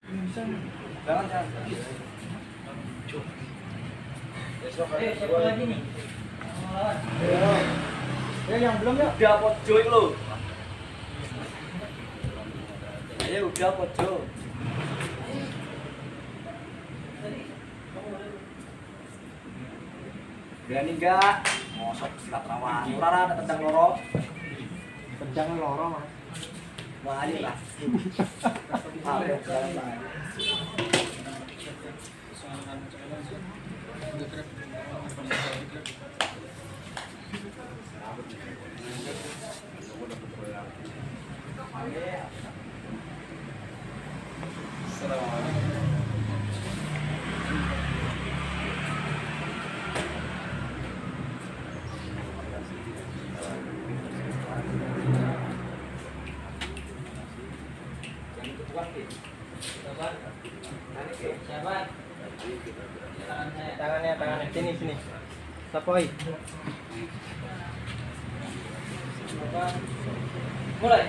Jangan. Siapa lagi nih? Ya yang belum ya. Udah pojo itu lo. Ayo udah pojo. Berani enggak? Mosok silat rawan. Ora ada tendang loro. Tendang loro, Mas. Wah, ayo lah. Ayo, jalan. Tangannya sini sapoi mulai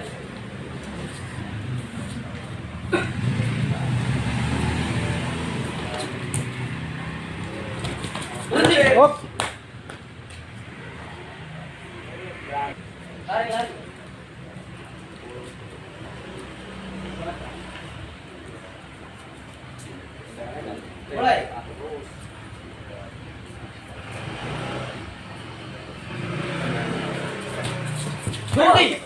hop lari mulai berhenti.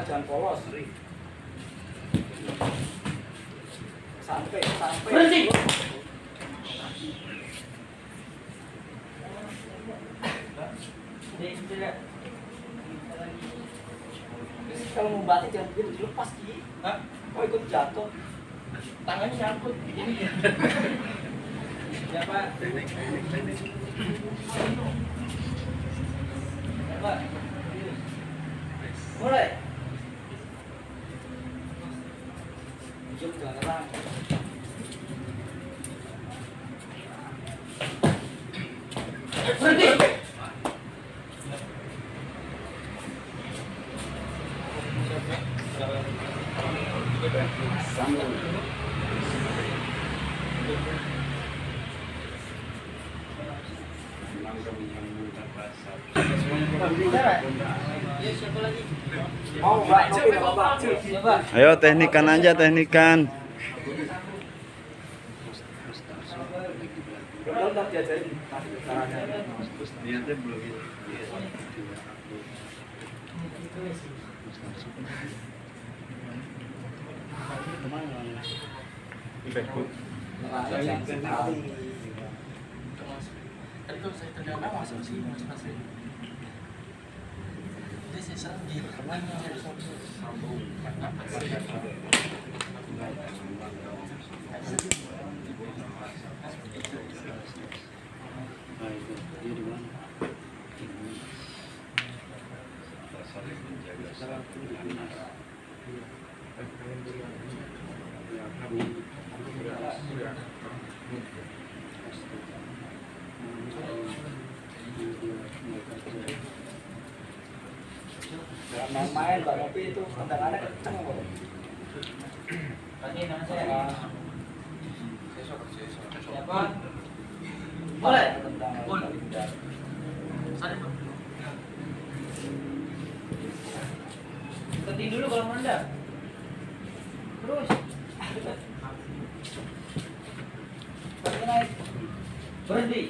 Jangan polos. Sampai. Berhenti. Kalau mau batik jangan begitu dilepas Ki. Hah? Oh ikut jatuh. Tangannya nyangkut. Siapa? Siapa? Mulai. Jom jangan. Berhenti. Ayo teknikan aja, teknikan. Jangan main-main, Mbak Nopi itu tendangannya kenceng kok. Tadi nama saya. Siapa? Mulai. Berhenti dulu kalau menendang. Terus. Berhenti.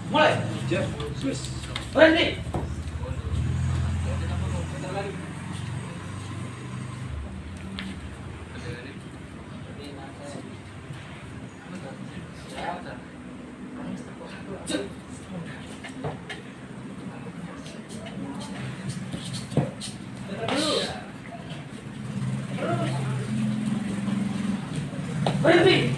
Mulai. Berhenti. Berhenti.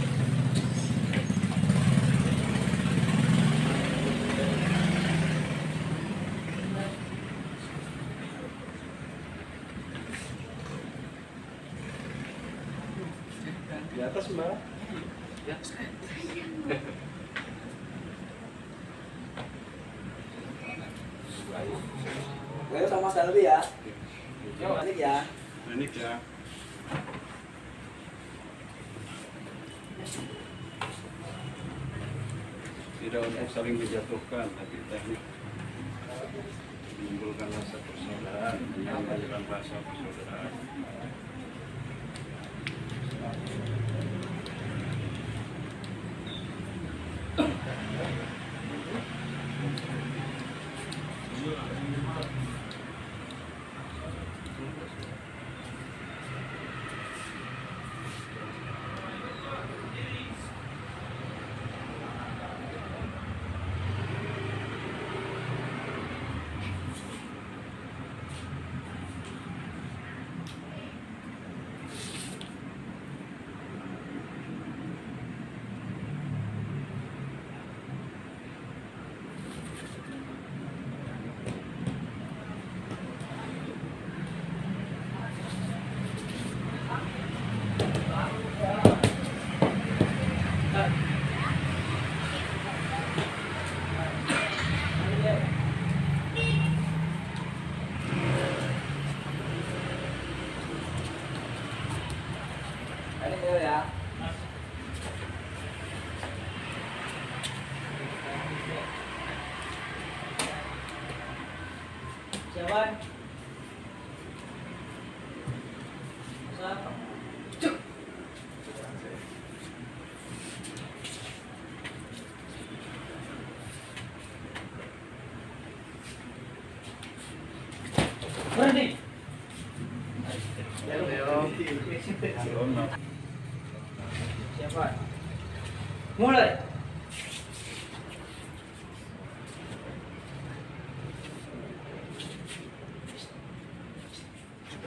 Di atas mbak. Ayo sama sekali ya. Yuk, balik ya. Panik ya. Tidak untuk saling menjatuhkan, tapi teknik menimbulkan rasa persaudaraan, menyampaikan rasa persaudaraan. Balik ya. Siapa? Siapa? Cuk. Berhenti. Siapa? Mulai.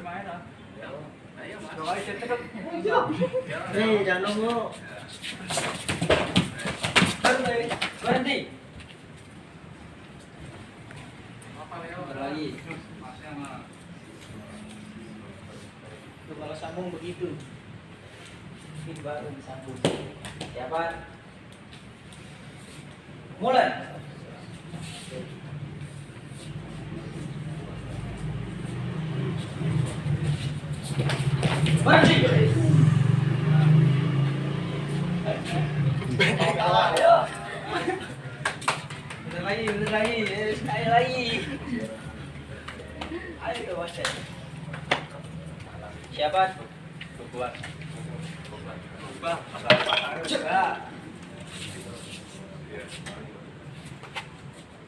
Main ah. Ayo, Nih, jangan nunggu. Berhenti. Lagi. Tuh, kalau sambung begitu. Ini baru disambung. Siapa? Mulai. Berhenti. Bener lagi, sekali lagi. Ayo tuh wasit. Siapa? Buat. Masalah.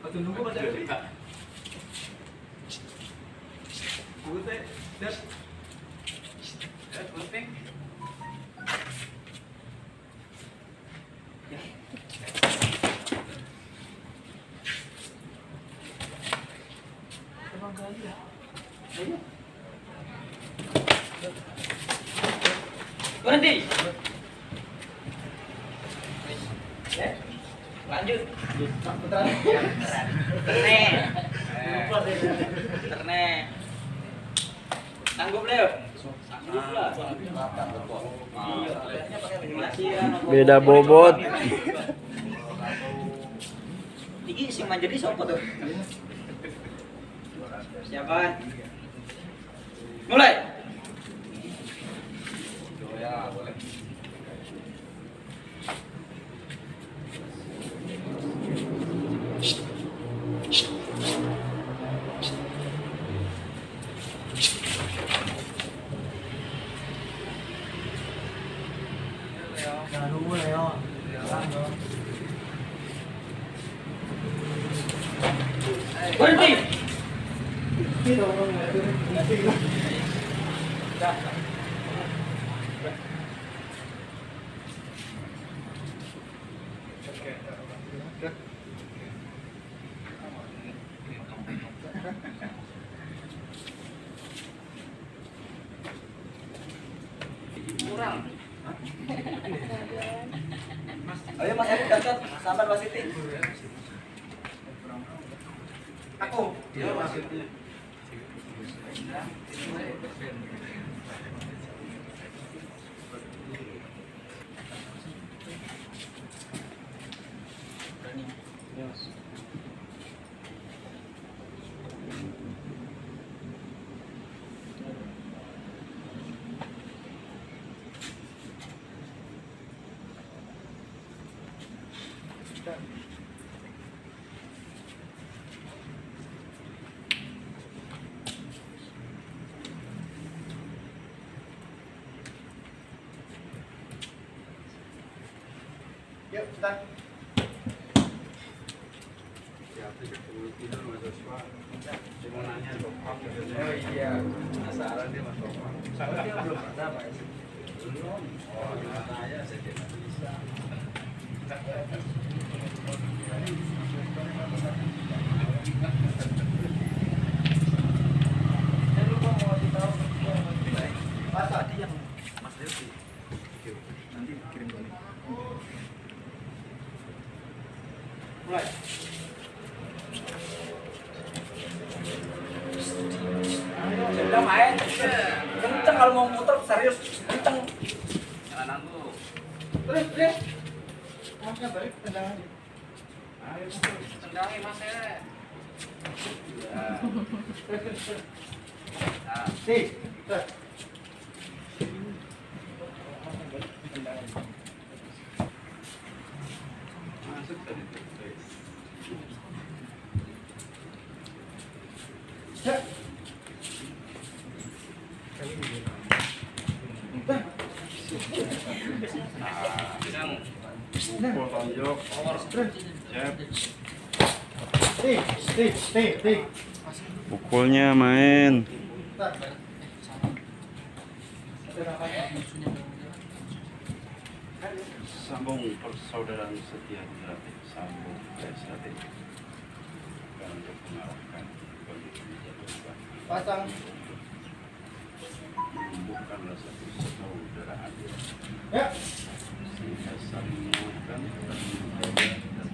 Betul nunggu baca dulu. Putih, das. Putih. Berhenti. Lanjut. Terne. Sanggup Leo. Sanggup lah. Beda bobot. Iki sing manjeri sapa tuh? Siapa? Mulai. Ya, boleh. Jangan nunggu Leo. Berhenti. Kurang. Ayo Mas Erik catat, sabar Mas Siti. Aku. Iya, maksudnya. Yuk, start. Ya, 30 kilo Mas Oswa. Saya mau nanya top up. Oh iya, Penasaran dia Mas Oswa. dia belum ada Pak. Belum. Oh, gimana aja saya tidak bisa. Saya lupa mau kasih tahu Pak tadi yang Mas Devi. Nanti kirim balik. Mulai. Saya bilang main, kenceng kalau mau muter serius, kenceng. Jalanan tuh. Terus. Masnya balik tendangan. Ayo, Tendangi Mas Ere. Nah, Nih, terus. masuk tadi tuh. Ya. Pukul tonjok. Siap. Nih. Pukulnya main. Sambung persaudaraan setia hati. Sambung PSHT. Bukan untuk mengalahkan kondisi jadwal. Pasang. Menumbuhkan rasa persaudaraan. Ya. Sehingga saling menguatkan dan menjaga dan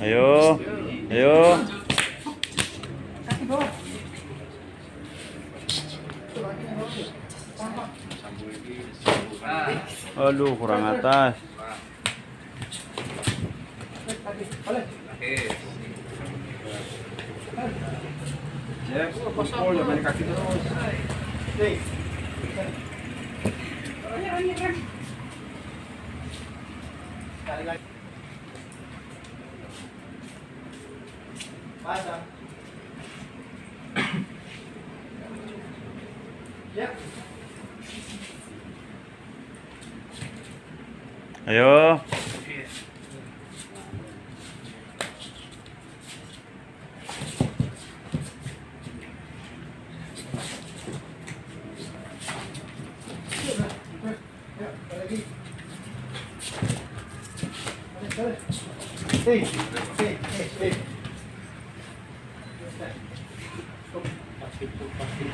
Ayo. Kaki bawah. sambung lagi disambungkan. Aduh, kurang atas. Kaki, balik. akhir. Siap. Pukul jangan main kaki terus. Nih. Sekali lagi. Pasang. Ya. Ayo. Ya, lagi. Balik. Nih. Pasti.